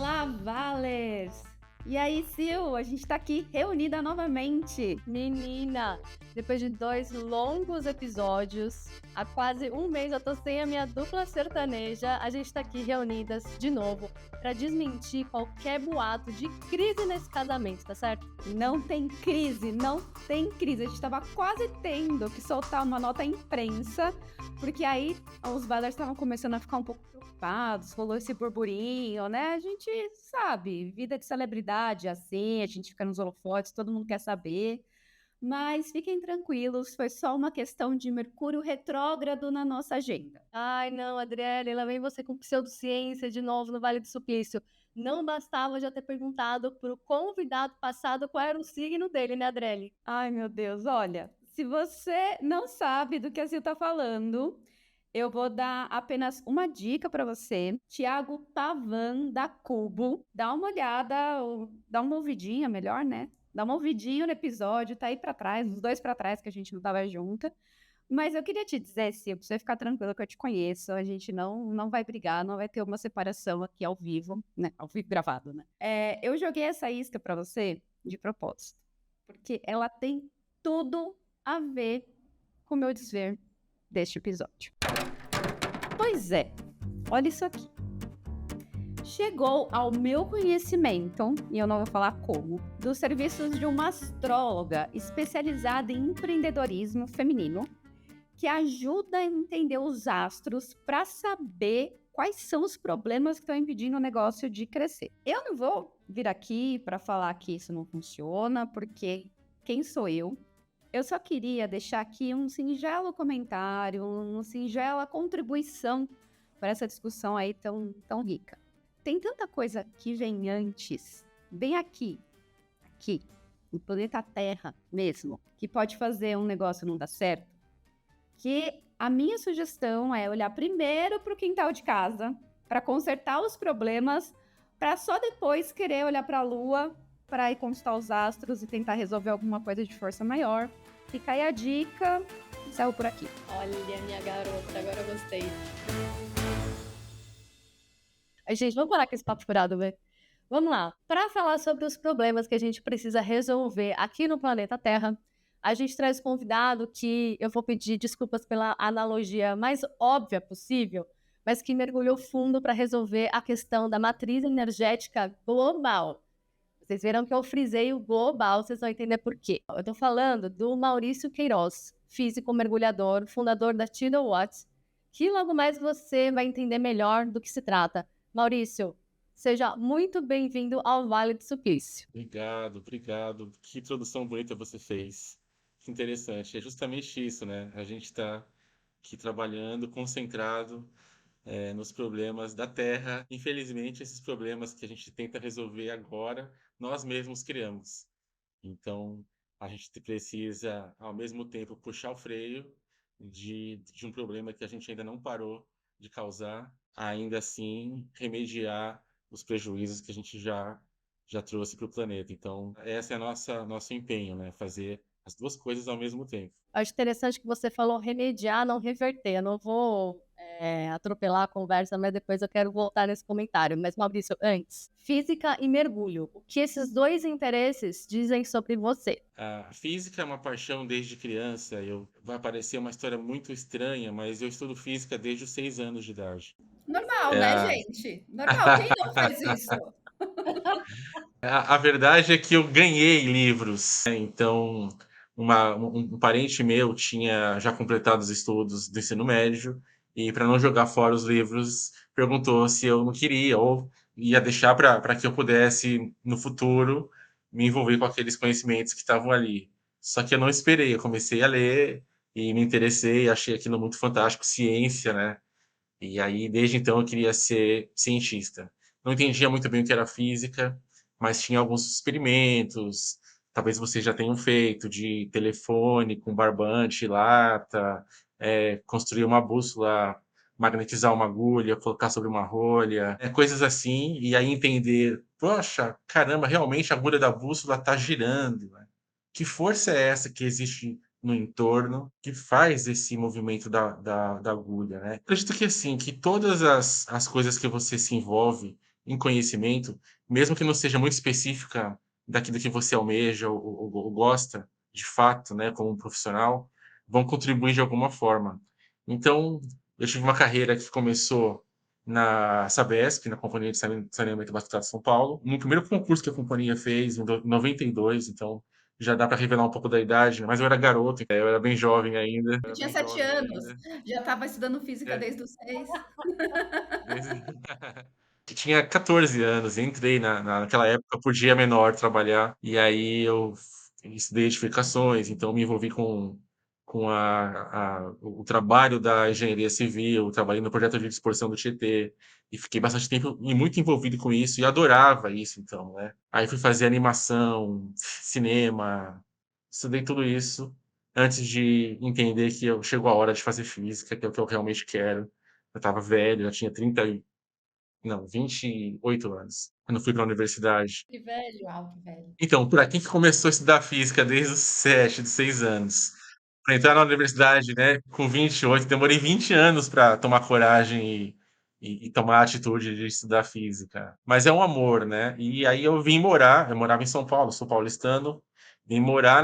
Olá, Valers! E aí, Sil, a gente tá aqui reunida novamente. Menina, depois de 2 longos episódios, há quase um mês eu tô sem a minha dupla sertaneja, a gente tá aqui reunidas de novo pra desmentir qualquer boato de crise nesse casamento, tá certo? Não tem crise, não tem crise. A gente tava quase tendo que soltar uma nota à imprensa, porque aí os Valers estavam começando a ficar um pouco preocupados, rolou esse burburinho, né? A gente sabe, vida de celebridade é assim, a gente fica nos holofotes, todo mundo quer saber. Mas fiquem tranquilos, foi só uma questão de Mercúrio retrógrado na nossa agenda. Ai, não, Adriele, lá vem você com pseudociência de novo no Vale do Suplício. Não bastava já ter perguntado pro convidado passado qual era o signo dele, né, Adriele? Ai, meu Deus, olha, se você não sabe do que a Sil tá falando, eu vou dar apenas uma dica para você. Tiago Pavan, da Cubo. Dá uma olhada, dá uma ouvidinha, melhor, né? Dá uma ouvidinha no episódio, tá aí para trás, os dois para trás que a gente não tava junta. Mas eu queria te dizer, Sil, pra você ficar tranquila que eu te conheço, a gente não vai brigar, não vai ter uma separação aqui ao vivo, né? Ao vivo gravado, né? Eu joguei essa isca para você de propósito, porque ela tem tudo a ver com o meu desver deste episódio. Pois é, olha isso aqui. Chegou ao meu conhecimento, e eu não vou falar como, dos serviços de uma astróloga especializada em empreendedorismo feminino, que ajuda a entender os astros para saber quais são os problemas que estão impedindo o negócio de crescer. Eu não vou vir aqui para falar que isso não funciona, porque quem sou eu? Eu só queria deixar aqui um singelo comentário, uma singela contribuição para essa discussão aí tão rica. Tem tanta coisa que vem antes, bem aqui, no planeta Terra mesmo, que pode fazer um negócio não dar certo, que a minha sugestão é olhar primeiro para o quintal de casa, para consertar os problemas, para só depois querer olhar para a Lua, para ir consultar os astros e tentar resolver alguma coisa de força maior. Fica aí a dica, encerro por aqui. Olha, minha garota, agora eu gostei. Ai, gente, vamos parar com esse papo furado, velho. Vamos lá. Para falar sobre os problemas que a gente precisa resolver aqui no planeta Terra, a gente traz um convidado que eu vou pedir desculpas pela analogia mais óbvia possível, mas que mergulhou fundo para resolver a questão da matriz energética global. Vocês viram que eu frisei o global, vocês vão entender por quê. Eu estou falando do Maurício Queiroz, físico mergulhador, fundador da Tidal Watts, que logo mais você vai entender melhor do que se trata. Maurício, seja muito bem-vindo ao Vale do Suplício. Obrigado. Que introdução bonita você fez. Que interessante. É justamente isso, né? A gente está aqui trabalhando, concentrado, nos problemas da Terra. Infelizmente, esses problemas que a gente tenta resolver agora, nós mesmos criamos. Então, a gente precisa, ao mesmo tempo, puxar o freio de um problema que a gente ainda não parou de causar, ainda assim remediar os prejuízos que a gente já trouxe para o planeta. Então, esse é nosso empenho, né? Fazer as duas coisas ao mesmo tempo. Acho interessante que você falou remediar, não reverter. Eu não vou atropelar a conversa, mas depois eu quero voltar nesse comentário. Mas, Maurício, antes, física e mergulho. O que esses dois interesses dizem sobre você? A física é uma paixão desde criança. Vai parecer uma história muito estranha, mas eu estudo física desde os 6 anos de idade. Normal, É, né, gente? Normal, quem não faz isso? a verdade é que eu ganhei livros, né? Então, um parente meu tinha já completado os estudos do ensino médio e, para não jogar fora os livros, perguntou se eu não queria ou ia deixar para que eu pudesse, no futuro, me envolver com aqueles conhecimentos que estavam ali. Só que eu não esperei, eu comecei a ler e me interessei, achei aquilo muito fantástico, ciência, né? E aí, desde então, eu queria ser cientista. Não entendia muito bem o que era física, mas tinha alguns experimentos, talvez vocês já tenham feito, de telefone com barbante, lata, construir uma bússola, magnetizar uma agulha, colocar sobre uma rolha, coisas assim, e aí entender, poxa, caramba, realmente a agulha da bússola está girando, né? Que força é essa que existe no entorno que faz esse movimento da agulha, né? Acredito que assim, que todas as coisas que você se envolve em conhecimento, mesmo que não seja muito específica daquilo que você almeja ou gosta, de fato, né, como um profissional, vão contribuir de alguma forma. Então, eu tive uma carreira que começou na Sabesp, na Companhia de Saneamento e Batuta de São Paulo, no primeiro concurso que a companhia fez, em 92, então já dá para revelar um pouco da idade, mas eu era garoto, eu era bem jovem ainda. Eu tinha 7 anos, já estava estudando física desde os 6. Desde... Tinha 14 anos, entrei naquela época, podia menor trabalhar, e aí eu estudei edificações, então me envolvi com o trabalho da engenharia civil, trabalhei no projeto de disposição do Tietê, e fiquei bastante tempo e muito envolvido com isso, e adorava isso, então, né? Aí fui fazer animação, cinema, estudei tudo isso, antes de entender que chegou a hora de fazer física, que é o que eu realmente quero. Eu estava velho, eu tinha 28 anos, quando fui para a universidade. Que velho, alto, velho. Então, para quem que começou a estudar física desde os 7, de 6 anos, para entrar na universidade, né, com 28, demorei 20 anos para tomar coragem e tomar a atitude de estudar física. Mas é um amor, né? E aí eu morava em São Paulo, sou paulistano, vim morar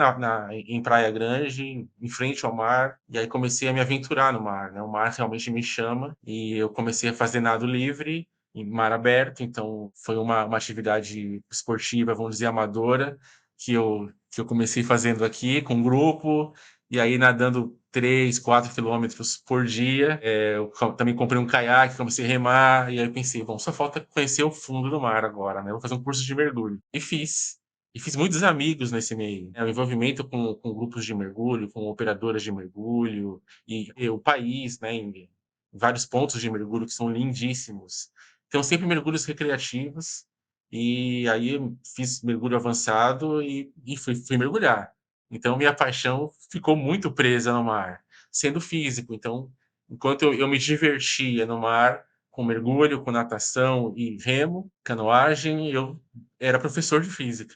em Praia Grande, em frente ao mar, e aí comecei a me aventurar no mar, né? O mar realmente me chama, e eu comecei a fazer nado livre, em mar aberto, então foi uma atividade esportiva, vamos dizer, amadora, que eu comecei fazendo aqui com um grupo, e aí nadando 3, 4 quilômetros por dia. Eu também comprei um caiaque, comecei a remar, e aí eu pensei, bom, só falta conhecer o fundo do mar agora, né? Vou fazer um curso de mergulho. E fiz. E fiz muitos amigos nesse meio. O envolvimento com grupos de mergulho, com operadoras de mergulho, e o país, né, em vários pontos de mergulho que são lindíssimos. Então, sempre mergulhos recreativos. E aí eu fiz mergulho avançado e fui mergulhar. Então, minha paixão ficou muito presa no mar, sendo físico. Então, enquanto eu me divertia no mar, com mergulho, com natação e remo, canoagem, eu era professor de física.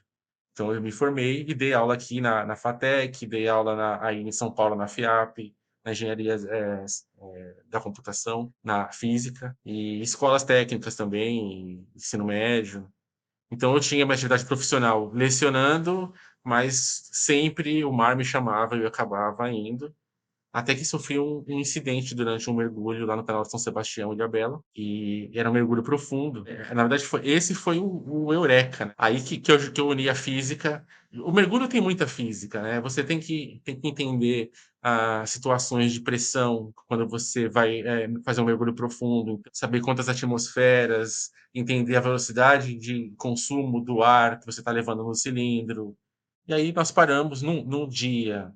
Então, eu me formei e dei aula aqui na FATEC, dei aula aí em São Paulo, na FIAP, na engenharia da computação, na física, e escolas técnicas também, ensino médio. Então, eu tinha uma atividade profissional lecionando, mas sempre o mar me chamava e eu acabava indo. Até que sofri um incidente durante um mergulho lá no canal de São Sebastião, Ilhabela, e era um mergulho profundo. Na verdade, esse foi o eureka, né? Aí que eu uni a física. O mergulho tem muita física, né? Você tem que entender as situações de pressão quando você vai fazer um mergulho profundo, saber quantas atmosferas, entender a velocidade de consumo do ar que você está levando no cilindro. E aí nós paramos num dia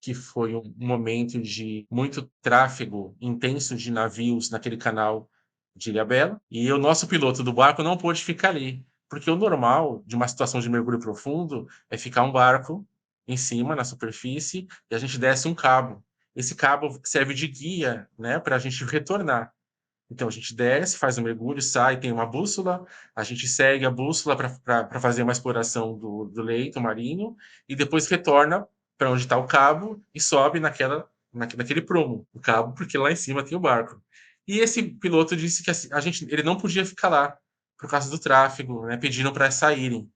que foi um momento de muito tráfego intenso de navios naquele canal de Ilhabela, e o nosso piloto do barco não pôde ficar ali, porque o normal de uma situação de mergulho profundo é ficar um barco em cima, na superfície, e a gente desce um cabo. Esse cabo serve de guia, né, para a gente retornar. Então a gente desce, faz um mergulho, sai, tem uma bússola, a gente segue a bússola para fazer uma exploração do leito marinho e depois retorna para onde está o cabo e sobe naquele prumo, o cabo, porque lá em cima tem o barco. E esse piloto disse que ele não podia ficar lá por causa do tráfego, né? Pediram para saírem,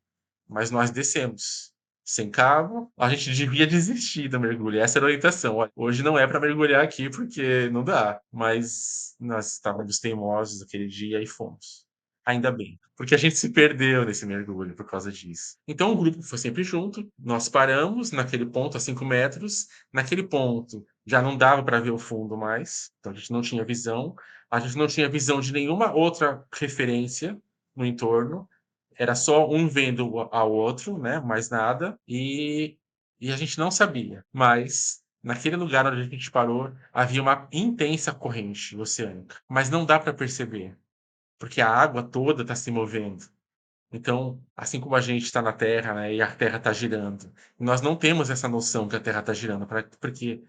mas nós descemos. Sem cabo, a gente devia desistir do mergulho. Essa era a orientação. Olha, hoje não é para mergulhar aqui porque não dá. Mas nós estávamos teimosos aquele dia e fomos. Ainda bem, porque a gente se perdeu nesse mergulho por causa disso. Então o grupo foi sempre junto, nós paramos naquele ponto a 5 metros. Naquele ponto já não dava para ver o fundo mais, então a gente não tinha visão. A gente não tinha visão de nenhuma outra referência no entorno, era só um vendo ao outro, né? Mais nada. E a gente não sabia. Mas naquele lugar onde a gente parou, havia uma intensa corrente oceânica. Mas não dá para perceber, porque a água toda está se movendo. Então, assim como a gente está na Terra, né, e a Terra está girando, nós não temos essa noção que a Terra está girando, porque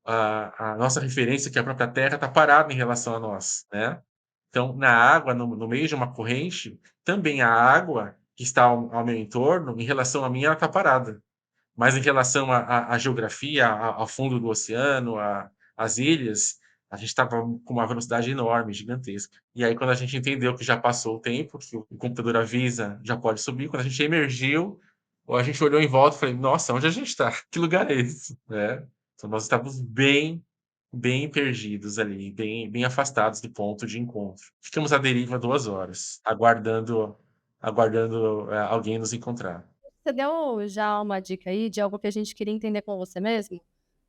a nossa referência, que é a própria Terra, está parada em relação a nós, né? Então, na água, no meio de uma corrente, também a água que está ao meu entorno, em relação a mim, ela está parada. Mas em relação à geografia, ao fundo do oceano, às ilhas, A gente estava com uma velocidade enorme, gigantesca. E aí, quando a gente entendeu que já passou o tempo, que o computador avisa, já pode subir, quando a gente emergiu, a gente olhou em volta e falei, nossa, onde a gente está? Que lugar é esse? Né? Então, nós estávamos bem perdidos ali, bem afastados do ponto de encontro. Ficamos à deriva 2 horas, aguardando alguém nos encontrar. Você deu já uma dica aí de algo que a gente queria entender com você mesmo?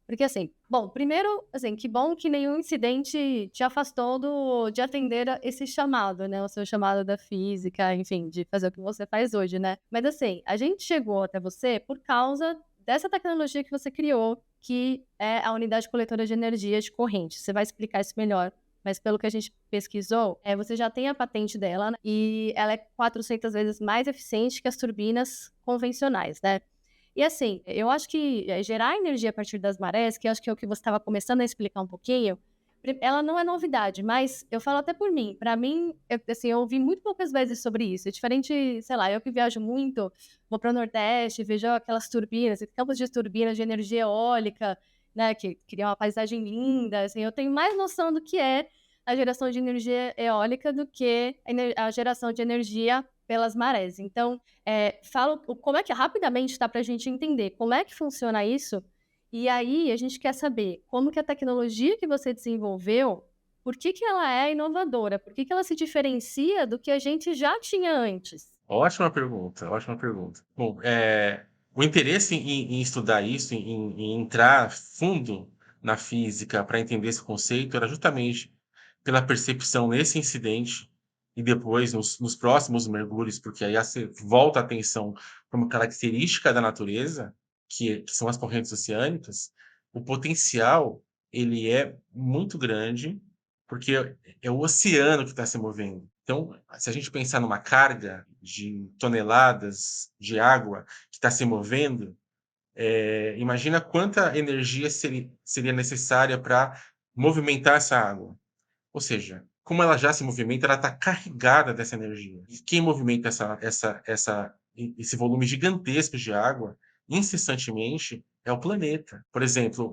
Porque assim, bom, primeiro, assim, que bom que nenhum incidente te afastou de atender esse chamado, né? O seu chamado da física, enfim, de fazer o que você faz hoje, né? Mas assim, a gente chegou até você por causa dessa tecnologia que você criou, que é a unidade coletora de energia de corrente. Você vai explicar isso melhor. Mas pelo que a gente pesquisou, você já tem a patente dela, né? E ela é 400 vezes mais eficiente que as turbinas convencionais, né? E assim, eu acho que gerar energia a partir das marés, que eu acho que é o que você estava começando a explicar um pouquinho, ela não é novidade, mas eu falo até por mim. Para mim, eu ouvi muito poucas vezes sobre isso. É diferente, sei lá, eu que viajo muito, vou para o Nordeste, vejo aquelas turbinas, campos de turbinas de energia eólica, né, que criam uma paisagem linda. Assim, eu tenho mais noção do que é a geração de energia eólica do que a geração de energia pelas marés. Então, fala como é que rapidamente dá para a gente entender como é que funciona isso, e aí a gente quer saber como que a tecnologia que você desenvolveu, por que ela é inovadora, por que ela se diferencia do que a gente já tinha antes. Ótima pergunta, ótima pergunta. Bom, o interesse em estudar isso, em entrar fundo na física para entender esse conceito, era justamente pela percepção nesse incidente e depois nos próximos mergulhos, porque aí você volta a atenção para uma característica da natureza, que são as correntes oceânicas. O potencial ele é muito grande, porque é o oceano que está se movendo. Então, se a gente pensar numa carga de toneladas de água que está se movendo, imagina quanta energia seria necessária para movimentar essa água. Ou seja, como ela já se movimenta, ela está carregada dessa energia. E quem movimenta esse volume gigantesco de água incessantemente é o planeta. Por exemplo,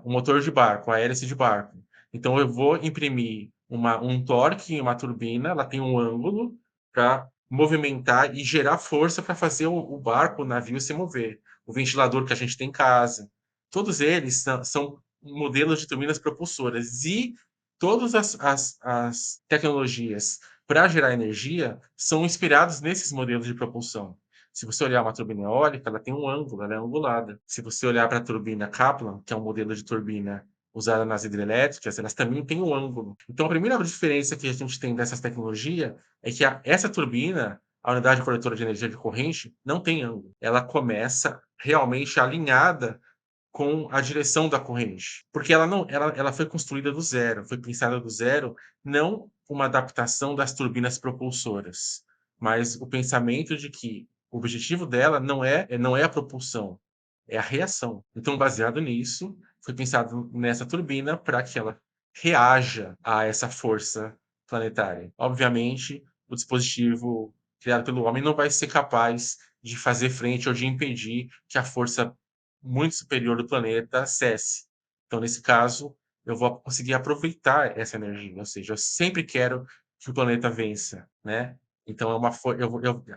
um motor de barco, a hélice de barco. Então, eu vou imprimir um torque em uma turbina, ela tem um ângulo para movimentar e gerar força para fazer o barco, o navio se mover. O ventilador que a gente tem em casa. Todos eles são modelos de turbinas propulsoras. E todas as tecnologias para gerar energia são inspiradas nesses modelos de propulsão. Se você olhar uma turbina eólica, ela tem um ângulo, ela é angulada. Se você olhar para a turbina Kaplan, que é um modelo de turbina usada nas hidrelétricas, elas também têm um ângulo. Então, a primeira diferença que a gente tem dessas tecnologias é que essa turbina, a unidade coletora de energia de corrente, não tem ângulo. Ela começa realmente alinhada com a direção da corrente, porque ela foi construída do zero, foi pensada do zero, não uma adaptação das turbinas propulsoras, mas o pensamento de que o objetivo dela não é a propulsão, é a reação. Então, baseado nisso, foi pensado nessa turbina para que ela reaja a essa força planetária. Obviamente, o dispositivo criado pelo homem não vai ser capaz de fazer frente ou de impedir que a força muito superior do planeta cesse. Então, nesse caso, eu vou conseguir aproveitar essa energia, ou seja, eu sempre quero que o planeta vença, né? Então,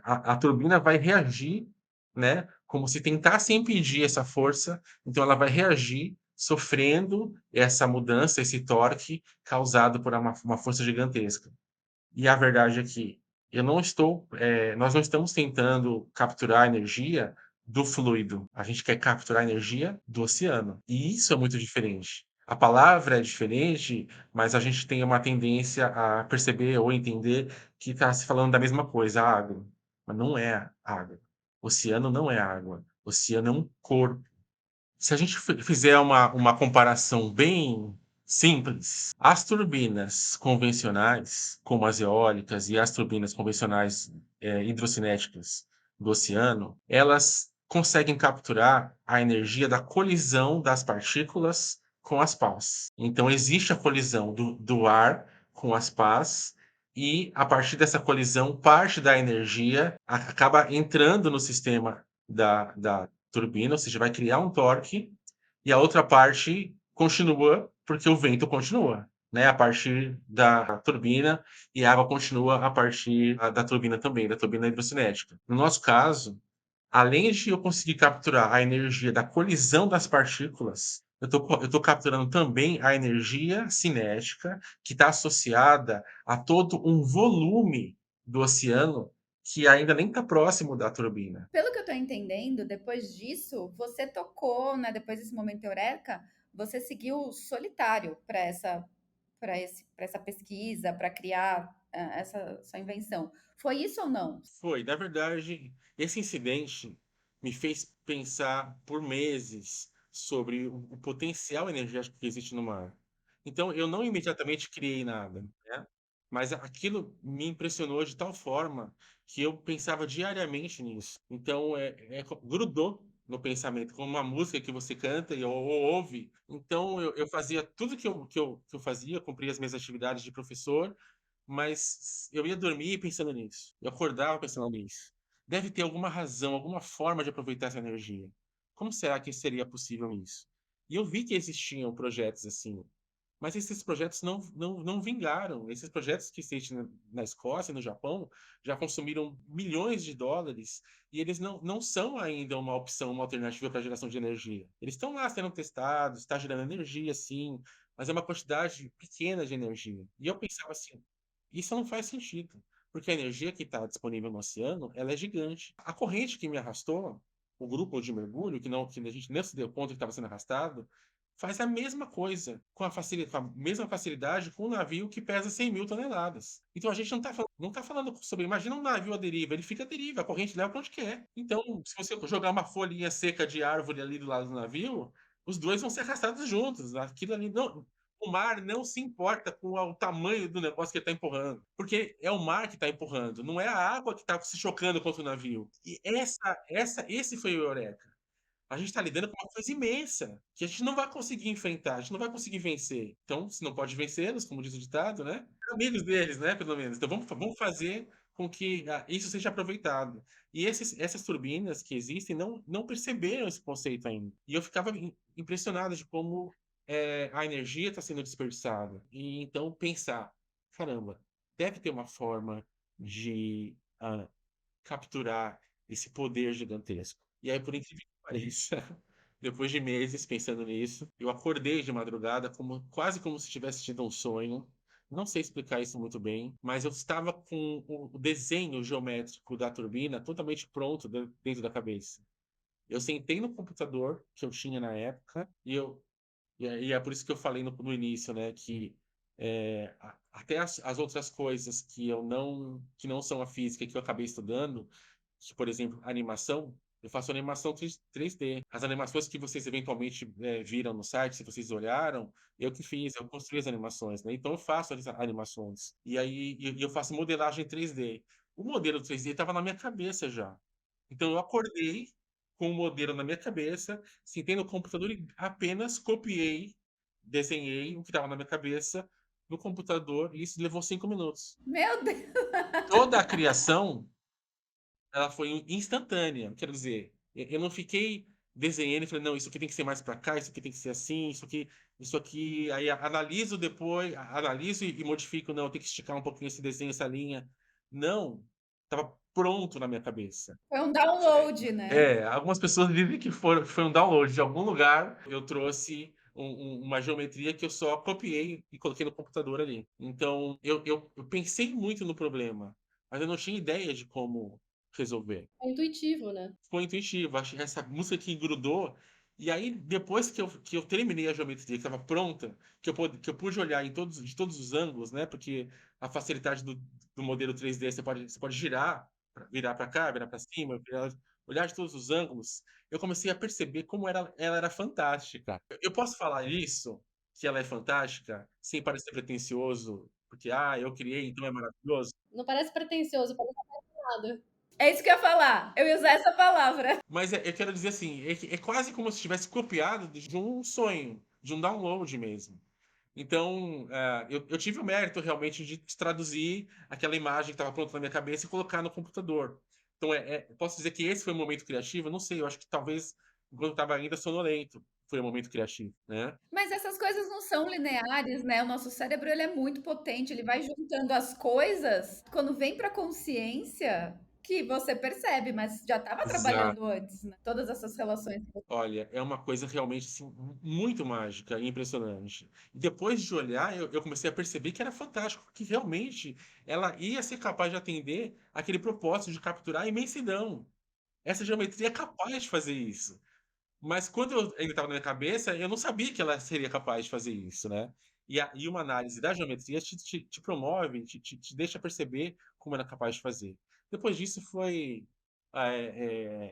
a turbina vai reagir, né, como se tentasse impedir essa força, então ela vai reagir sofrendo essa mudança, esse torque causado por uma força gigantesca. E a verdade é que nós não estamos tentando capturar energia do fluido. A gente quer capturar energia do oceano. E isso é muito diferente. A palavra é diferente, mas a gente tem uma tendência a perceber ou entender que está se falando da mesma coisa, água. Mas não é água. O oceano não é água. O oceano é um corpo. Se a gente fizer uma comparação bem simples, as turbinas convencionais, como as eólicas e as turbinas convencionais hidrocinéticas do oceano, elas conseguem capturar a energia da colisão das partículas com as pás. Então, existe a colisão do ar com as pás, e a partir dessa colisão, parte da energia acaba entrando no sistema da turbina, ou seja, vai criar um torque, e a outra parte continua porque o vento continua, né, a partir da turbina e a água continua a partir da turbina também, da turbina hidrocinética. No nosso caso, além de eu conseguir capturar a energia da colisão das partículas, eu tô capturando também a energia cinética que está associada a todo um volume do oceano que ainda nem está próximo da turbina. Pelo que eu tô entendendo, depois disso, você tocou, né? Depois desse momento eureka, você seguiu solitário para essa pesquisa, para criar essa sua invenção. Foi isso ou não? Foi, na verdade, esse incidente me fez pensar por meses sobre o potencial energético que existe no mar. Então, eu não imediatamente criei nada, né? Mas aquilo me impressionou de tal forma que eu pensava diariamente nisso. Então, grudou no pensamento, como uma música que você canta ou ouve. Então, eu fazia tudo que eu fazia, cumpria as minhas atividades de professor, mas eu ia dormir pensando nisso. Eu acordava pensando nisso. Deve ter alguma razão, alguma forma de aproveitar essa energia. Como será que seria possível isso? E eu vi que existiam projetos assim, mas esses projetos não vingaram. Esses projetos que existem na Escócia e no Japão já consumiram milhões de dólares e eles não são ainda uma opção, uma alternativa para a geração de energia. Eles estão lá sendo testados, está gerando energia, sim, mas é uma quantidade pequena de energia. E eu pensava assim, isso não faz sentido, porque a energia que está disponível no oceano, ela é gigante. A corrente que me arrastou, o grupo de mergulho, que a gente nem se deu conta que estava sendo arrastado, faz a mesma coisa, com a mesma facilidade com um navio que pesa 100.000 toneladas. Então a gente não tá falando sobre. Imagina um navio à deriva, ele fica à deriva, a corrente leva para onde quer. Então, se você jogar uma folhinha seca de árvore ali do lado do navio, os dois vão ser arrastados juntos. Aquilo ali não. O mar não se importa com o tamanho do negócio que ele está empurrando, porque é o mar que está empurrando, não é a água que está se chocando contra o navio. E esse foi o eureka. A gente está lidando com uma coisa imensa, que a gente não vai conseguir enfrentar, a gente não vai conseguir vencer. Então, se não pode vencê-los, como diz o ditado, né? Amigos deles, né? Pelo menos. Então, vamos fazer com que isso seja aproveitado. E essas turbinas que existem não perceberam esse conceito ainda. E eu ficava impressionado de como a energia está sendo desperdiçada. E então pensar, caramba, deve ter uma forma de capturar esse poder gigantesco. E aí, por incrível que pareça, depois de meses pensando nisso, eu acordei de madrugada quase como se tivesse tido um sonho. Não sei explicar isso muito bem, mas eu estava com o desenho geométrico da turbina totalmente pronto dentro da cabeça. Eu sentei no computador que eu tinha na época e é por isso que eu falei no início, né, que até as outras coisas que não são a física que eu acabei estudando, que, por exemplo, animação, eu faço animação 3D. As animações que vocês eventualmente viram no site, se vocês olharam, eu que fiz, eu construí as animações, né? Então eu faço as animações. E aí eu faço modelagem 3D. O modelo 3D estava na minha cabeça já. Então eu acordei com o modelo na minha cabeça, sentei no computador e apenas copiei, desenhei o que estava na minha cabeça no computador e isso levou 5 minutos. Meu Deus! Toda a criação ela foi instantânea. Quero dizer, eu não fiquei desenhando e falei, não, isso aqui tem que ser mais para cá, isso aqui tem que ser assim, isso aqui. Aí analiso depois, analiso e modifico. Não, tem que esticar um pouquinho esse desenho, essa linha. Não, estava pronto na minha cabeça. Foi um download, né? Algumas pessoas dizem que foi um download de algum lugar. Eu trouxe uma geometria que eu só copiei e coloquei no computador ali. Então, eu pensei muito no problema, mas eu não tinha ideia de como resolver. É intuitivo, né? Foi intuitivo. Acho que essa música que grudou. E aí, depois que eu terminei a geometria, que estava pronta, que eu pude olhar de todos os ângulos, né? Porque a facilidade do modelo 3D, você pode girar, virar para cá, virar para cima, olhar de todos os ângulos. Eu comecei a perceber como ela era fantástica. Eu posso falar isso, que ela é fantástica, sem parecer pretensioso, porque, eu criei, então é maravilhoso. Não parece pretensioso, parece nada. É isso que eu ia falar. Eu ia usar essa palavra. Mas eu quero dizer assim, é quase como se tivesse copiado de um sonho, de um download mesmo. Então, eu tive o mérito realmente de traduzir aquela imagem que estava pronta na minha cabeça e colocar no computador. Então, posso dizer que esse foi o momento criativo? Eu não sei, eu acho que talvez quando eu estava ainda sonolento. foi o momento criativo, né? Mas essas coisas não são lineares, né? O nosso cérebro ele é muito potente, ele vai juntando as coisas. Quando vem para a consciência, que você percebe, mas já estava Exato. trabalhando antes, né? Todas essas relações. Olha, é uma coisa realmente assim, muito mágica e impressionante. E depois de olhar, eu comecei a perceber que era fantástico, que realmente ela ia ser capaz de atender aquele propósito de capturar a imensidão. Essa geometria é capaz de fazer isso. Mas quando ele estava na minha cabeça, eu não sabia que ela seria capaz de fazer isso, né? E uma análise da geometria te promove, te deixa perceber como ela é capaz de fazer. Depois disso foi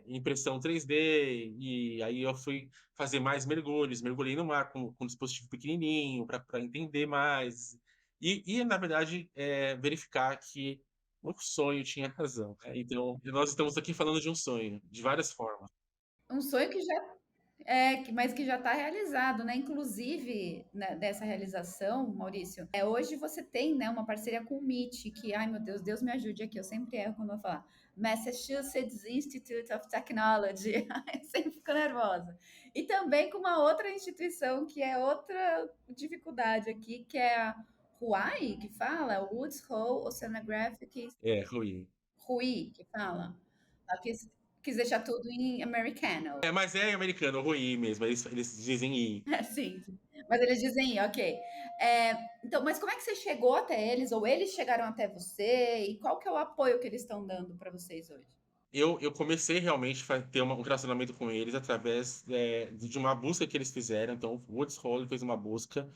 impressão 3D, e aí eu fui fazer mais mergulhos, mergulhei no mar com um dispositivo pequenininho para entender mais. Na verdade, verificar que o sonho tinha razão, né? Então, nós estamos aqui falando de um sonho, de várias formas. Um sonho que já mas que já está realizado, né? Inclusive, né, dessa realização, Maurício, hoje você tem, né, uma parceria com o MIT, que, ai meu Deus, Deus me ajude aqui, eu sempre erro quando eu falar. Massachusetts Institute of Technology, eu sempre fico nervosa. E também com uma outra instituição, que é outra dificuldade aqui, que é a RUAI, que fala, Woods Hole Oceanographic Rui. RUI, que fala. Ela quis deixar tudo em americano. Mas é americano, Rui mesmo, eles dizem I. Sim, sim. Mas eles dizem, ok. Então, mas como é que você chegou até eles? Ou eles chegaram até você? E qual que é o apoio que eles estão dando para vocês hoje? Eu comecei realmente a ter um relacionamento com eles através de uma busca que eles fizeram. Então, o Woods Hole fez uma busca,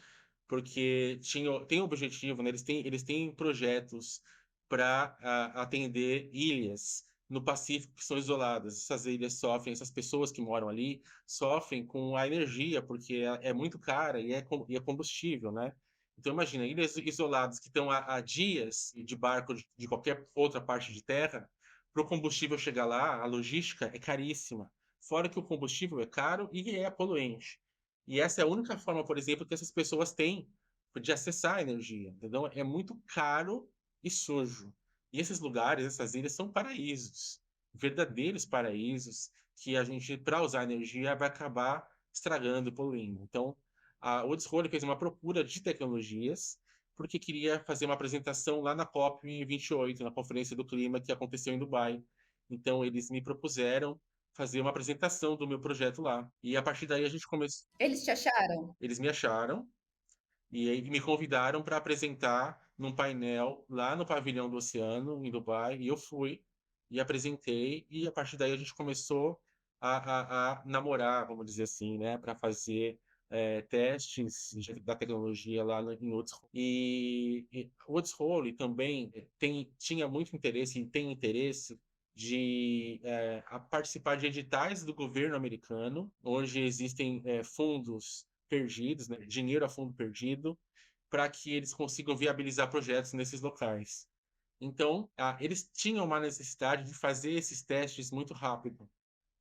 porque tem o objetivo, né? Eles têm projetos para atender ilhas no Pacífico que são isoladas. Essas ilhas sofrem, essas pessoas que moram ali sofrem com a energia, porque é muito cara e é combustível, né? Então, imagina, ilhas isoladas que estão a dias de barco de qualquer outra parte de terra, para o combustível chegar lá, a logística é caríssima. Fora que o combustível é caro e é poluente. E essa é a única forma, por exemplo, que essas pessoas têm de acessar a energia, entendeu? É muito caro e sujo. E esses lugares, essas ilhas, são paraísos, verdadeiros paraísos, que a gente, para usar energia, vai acabar estragando e poluindo. Então, a Woods Hole fez uma procura de tecnologias, porque queria fazer uma apresentação lá na COP28, na Conferência do Clima, que aconteceu em Dubai. Então, eles me propuseram fazer uma apresentação do meu projeto lá. E a partir daí a gente começou. Eles te acharam? Eles me acharam e aí me convidaram para apresentar num painel lá no Pavilhão do Oceano, em Dubai, e eu fui e apresentei, e a partir daí a gente começou a namorar, vamos dizer assim, né, para fazer testes da tecnologia lá em Woods Hole. E Woods Hole também tinha muito interesse e tem interesse de participar de editais do governo americano, onde existem fundos perdidos, né? Dinheiro a fundo perdido, para que eles consigam viabilizar projetos nesses locais. Então, eles tinham uma necessidade de fazer esses testes muito rápido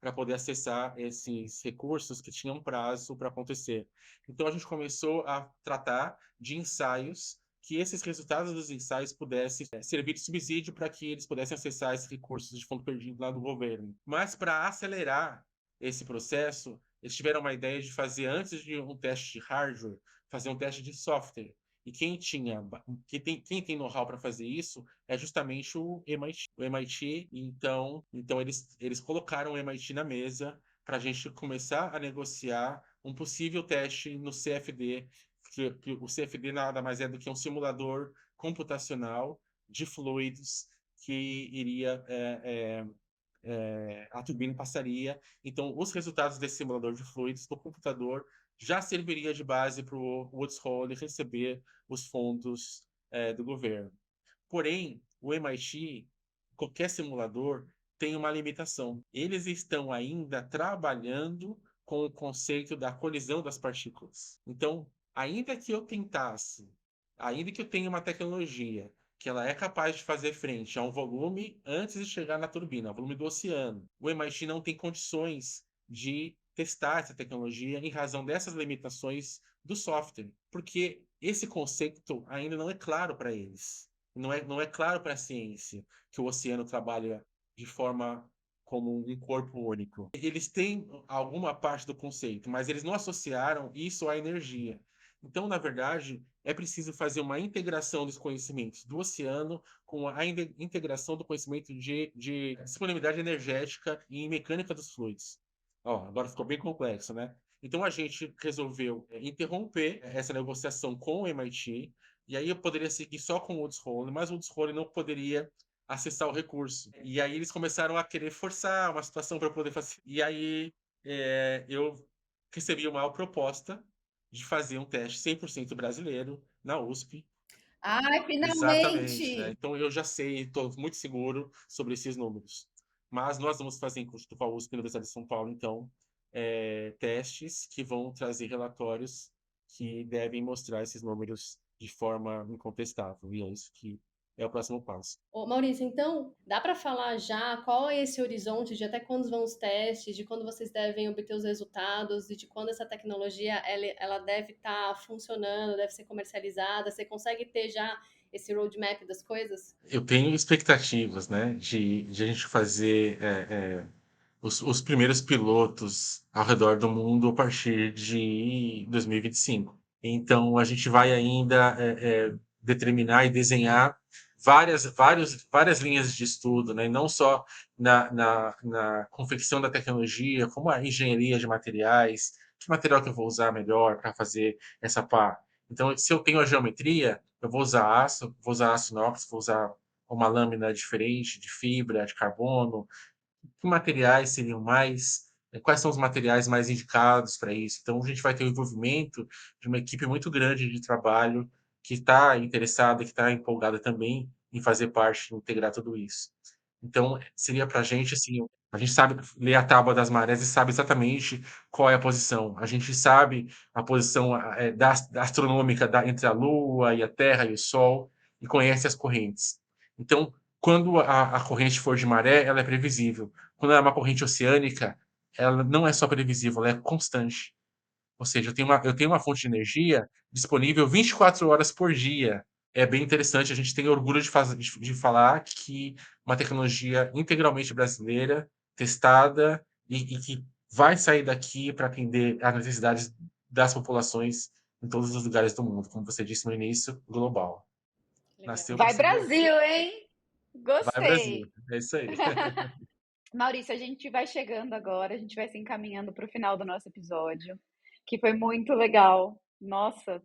para poder acessar esses recursos que tinham prazo para acontecer. Então, a gente começou a tratar de ensaios que esses resultados dos ensaios pudessem servir de subsídio para que eles pudessem acessar esses recursos de fundo perdido lá do governo. Mas para acelerar esse processo, eles tiveram uma ideia de fazer, antes de um teste de hardware, fazer um teste de software. E quem tem know-how para fazer isso é justamente o MIT. O MIT, então eles colocaram o MIT na mesa para a gente começar a negociar um possível teste no CFD, que o CFD nada mais é do que um simulador computacional de fluidos que iria a turbina passaria. Então, os resultados desse simulador de fluidos no computador já serviria de base para o Woods Hole receber os fundos do governo. Porém, o MIT, qualquer simulador, tem uma limitação. Eles estão ainda trabalhando com o conceito da colisão das partículas. Então, ainda que eu tenha uma tecnologia que ela é capaz de fazer frente a um volume antes de chegar na turbina, o volume do oceano, o MIT não tem condições de testar essa tecnologia em razão dessas limitações do software, porque esse conceito ainda não é claro para eles. Não é claro para a ciência que o oceano trabalha de forma como um corpo único. Eles têm alguma parte do conceito, mas eles não associaram isso à energia. Então, na verdade, é preciso fazer uma integração dos conhecimentos do oceano com a integração do conhecimento de disponibilidade energética e mecânica dos fluidos. Ó, agora ficou bem complexo, né? Então, a gente resolveu interromper essa negociação com o MIT, e aí eu poderia seguir só com o Woods Hole, mas o Woods Hole não poderia acessar o recurso. E aí eles começaram a querer forçar uma situação para poder fazer. E aí eu recebi uma proposta de fazer um teste 100% brasileiro na USP. Ai, Exatamente, né? finalmente! Então eu já sei, estou muito seguro sobre esses números. Mas nós vamos fazer em curso com a USP, Universidade de São Paulo, então, testes que vão trazer relatórios que devem mostrar esses números de forma incontestável. E é isso que é o próximo passo. Ô, Maurício, então, dá para falar já qual é esse horizonte de até quando vão os testes, de quando vocês devem obter os resultados e de quando essa tecnologia ela deve estar funcionando, deve ser comercializada? Você consegue ter já esse roadmap das coisas? Eu tenho expectativas, né, de a gente fazer os primeiros pilotos ao redor do mundo a partir de 2025. Então, a gente vai ainda determinar e desenhar várias linhas de estudo, né? Não só na confecção da tecnologia, como a engenharia de materiais, que material que eu vou usar melhor para fazer essa pá. Então, se eu tenho a geometria, eu vou usar aço inox, vou usar uma lâmina diferente de fibra, de carbono, que materiais seriam mais, quais são os materiais mais indicados para isso. Então, a gente vai ter o envolvimento de uma equipe muito grande de trabalho que está interessada, que está empolgada também em fazer parte, em integrar tudo isso. Então, seria para a gente, assim, a gente sabe ler a tábua das marés e sabe exatamente qual é a posição. A gente sabe a posição da astronômica entre a Lua e a Terra e o Sol e conhece as correntes. Então, quando a corrente for de maré, ela é previsível. Quando é uma corrente oceânica, ela não é só previsível, ela é constante. Ou seja, eu tenho uma fonte de energia disponível 24 horas por dia. É bem interessante, a gente tem orgulho de falar que uma tecnologia integralmente brasileira, testada e que vai sair daqui para atender às necessidades das populações em todos os lugares do mundo, como você disse no início, global. Legal. Nasceu para Vai ser global. Brasil, hein? Vai Brasil, Gostei. é isso aí. Maurício, a gente vai chegando agora, a gente vai se encaminhando para o final do nosso episódio, que foi muito legal. Nossa,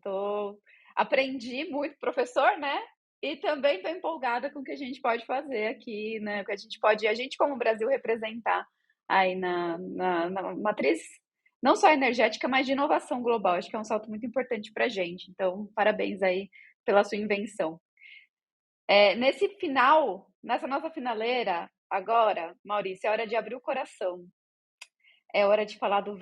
aprendi muito, professor, né? E também estou empolgada com o que a gente pode fazer aqui, né? O que a gente como Brasil representar aí na matriz, não só energética, mas de inovação global. Acho que é um salto muito importante para a gente. Então, parabéns aí pela sua invenção. Nesse final, nessa nossa finaleira, agora, Maurício, é hora de abrir o coração. É hora de falar do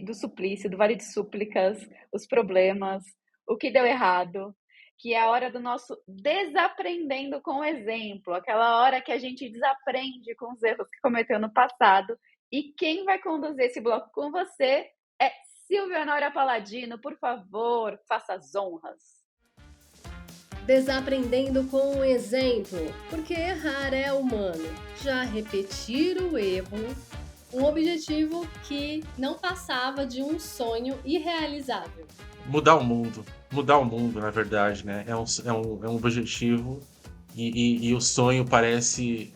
do suplício, do vale de súplicas, os problemas, o que deu errado, que é a hora do nosso desaprendendo com o exemplo, aquela hora que a gente desaprende com os erros que cometeu no passado. E quem vai conduzir esse bloco com você é Silvia Honória Paladino. Por favor, faça as honras. Desaprendendo com um exemplo, porque errar é humano. Já repetir o erro, um objetivo que não passava de um sonho irrealizável. Mudar o mundo, na verdade, né? É um objetivo e o sonho parece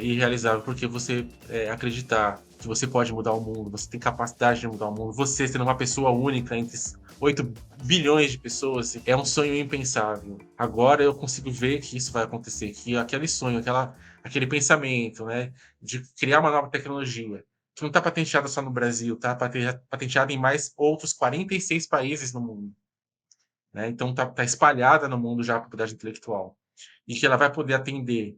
irrealizável, porque você acreditar que você pode mudar o mundo, você tem capacidade de mudar o mundo, você sendo uma pessoa única entre 8 bilhões de pessoas, é um sonho impensável. Agora eu consigo ver que isso vai acontecer, que aquele sonho, aquele pensamento, né, de criar uma nova tecnologia, que não está patenteada só no Brasil, está patenteada em mais outros 46 países no mundo. Né? Então tá espalhada no mundo já a propriedade intelectual. E que ela vai poder atender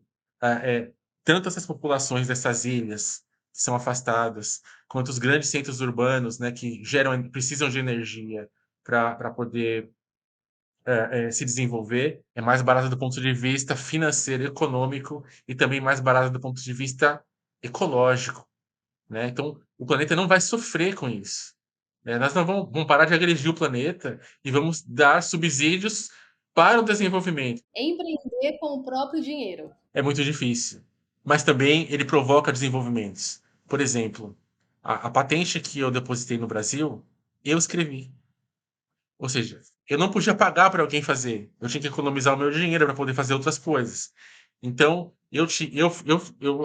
tanto essas populações dessas ilhas que são afastadas, quanto os grandes centros urbanos, né, que precisam de energia para poder se desenvolver. É mais barato do ponto de vista financeiro, econômico e também mais barato do ponto de vista ecológico. Né? Então, o planeta não vai sofrer com isso. Né? Nós não vamos parar de agredir o planeta e vamos dar subsídios para o desenvolvimento. Empreender com o próprio dinheiro. É muito difícil. mas também ele provoca desenvolvimentos. Por exemplo, a patente que eu depositei no Brasil, eu escrevi. Ou seja, eu não podia pagar para alguém fazer. Eu tinha que economizar o meu dinheiro para poder fazer outras coisas. Então, eu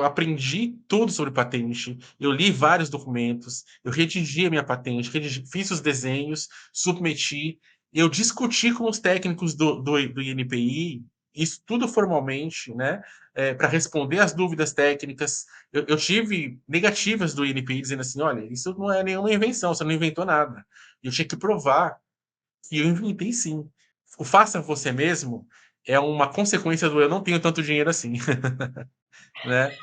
aprendi tudo sobre patente, eu li vários documentos, eu redigi a minha patente, fiz os desenhos, submeti, eu discuti com os técnicos do INPI, isso tudo formalmente, né, para responder às dúvidas técnicas. Eu tive negativas do INPI dizendo assim: olha, isso não é nenhuma invenção, você não inventou nada. Eu tinha que provar que eu inventei sim. O faça você mesmo é uma consequência do eu não tenho tanto dinheiro assim, né?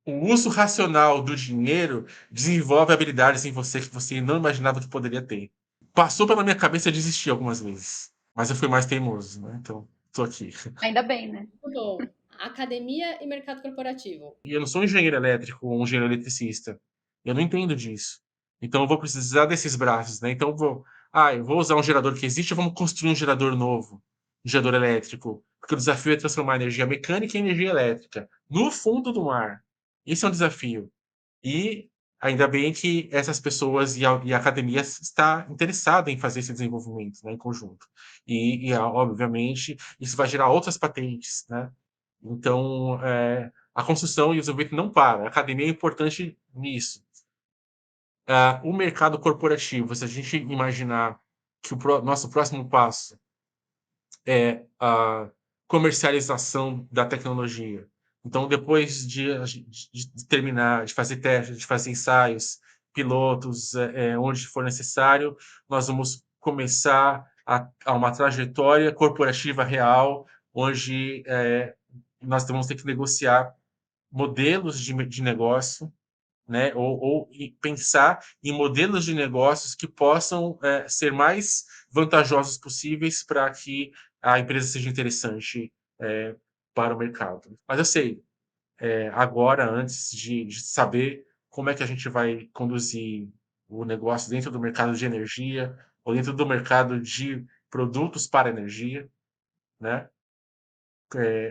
O uso racional do dinheiro desenvolve habilidades em você que você não imaginava que poderia ter. Passou pela minha cabeça desistir algumas vezes, mas eu fui mais teimoso, né? Então, tô aqui. Ainda bem, né? Muito bom. Academia e mercado corporativo. E eu não sou um engenheiro elétrico ou um engenheiro eletricista. Eu não entendo disso. Então eu vou precisar desses braços, né? Então eu vou usar um gerador que existe, vamos construir um gerador novo, um gerador elétrico, porque o desafio é transformar energia mecânica em energia elétrica no fundo do mar. Esse é um desafio. E ainda bem que essas pessoas e a academia está interessada em fazer esse desenvolvimento, né, em conjunto. Obviamente, isso vai gerar outras patentes, né? Então, a construção e o desenvolvimento não para. A academia é importante nisso. O mercado corporativo, se a gente imaginar que o nosso próximo passo é a comercialização da tecnologia. Então, depois de terminar, de fazer testes, de fazer ensaios, pilotos, onde for necessário, nós vamos começar a uma trajetória corporativa real, onde nós vamos ter que negociar modelos de negócio, né? Ou pensar em modelos de negócios que possam ser mais vantajosos possíveis para que a empresa seja interessante para o mercado. Mas eu sei, agora, antes de saber como é que a gente vai conduzir o negócio dentro do mercado de energia ou dentro do mercado de produtos para energia, né?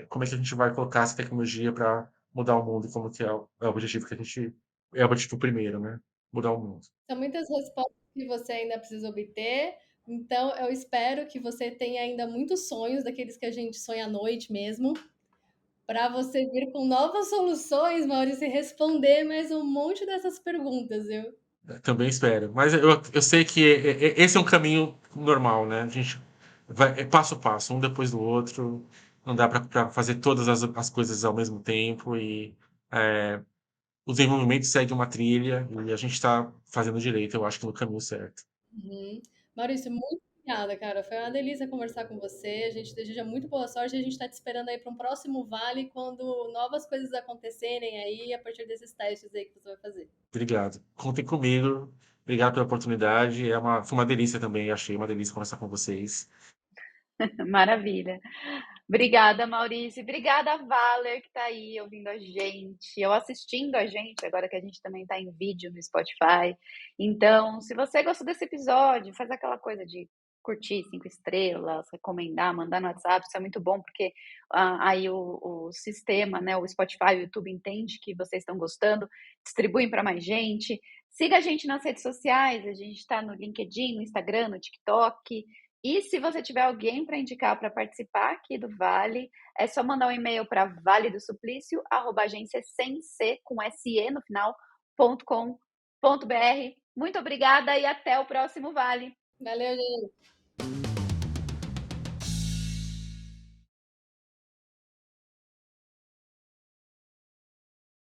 Como é que a gente vai colocar essa tecnologia para mudar o mundo, como que é o objetivo que a gente é o objetivo primeiro, né? Mudar o mundo. São muitas respostas que você ainda precisa obter. Então, eu espero que você tenha ainda muitos sonhos, daqueles que a gente sonha à noite mesmo, para você vir com novas soluções, Maurício, e responder mais um monte dessas perguntas, viu? Também espero. Mas eu sei que esse é um caminho normal, né? A gente vai passo a passo, um depois do outro. Não dá para fazer todas as coisas ao mesmo tempo e é, o desenvolvimento segue uma trilha e a gente está fazendo direito, eu acho que no caminho certo. Uhum. Maurício, muito obrigada, cara. Foi uma delícia conversar com você. A gente deseja muito boa sorte e a gente está te esperando aí para um próximo Vale quando novas coisas acontecerem aí a partir desses testes aí que você vai fazer. Obrigado. Contem comigo. Obrigado pela oportunidade. Foi uma delícia também, achei uma delícia conversar com vocês. Maravilha. Obrigada, Maurício. Obrigada, Valer, que está aí ouvindo a gente, ou assistindo a gente, agora que a gente também está em vídeo no Spotify. Então, se você gostou desse episódio, faz aquela coisa de curtir 5 estrelas, recomendar, mandar no WhatsApp, isso é muito bom, porque aí o sistema, né, o Spotify, o YouTube entende que vocês estão gostando, distribuem para mais gente. Siga a gente nas redes sociais, a gente está no LinkedIn, no Instagram, no TikTok. E se você tiver alguém para indicar para participar aqui do Vale, é só mandar um e-mail para valedosuplicio@agência sem C, com SE no final, .com.br. Muito obrigada e até o próximo Vale. Valeu, gente!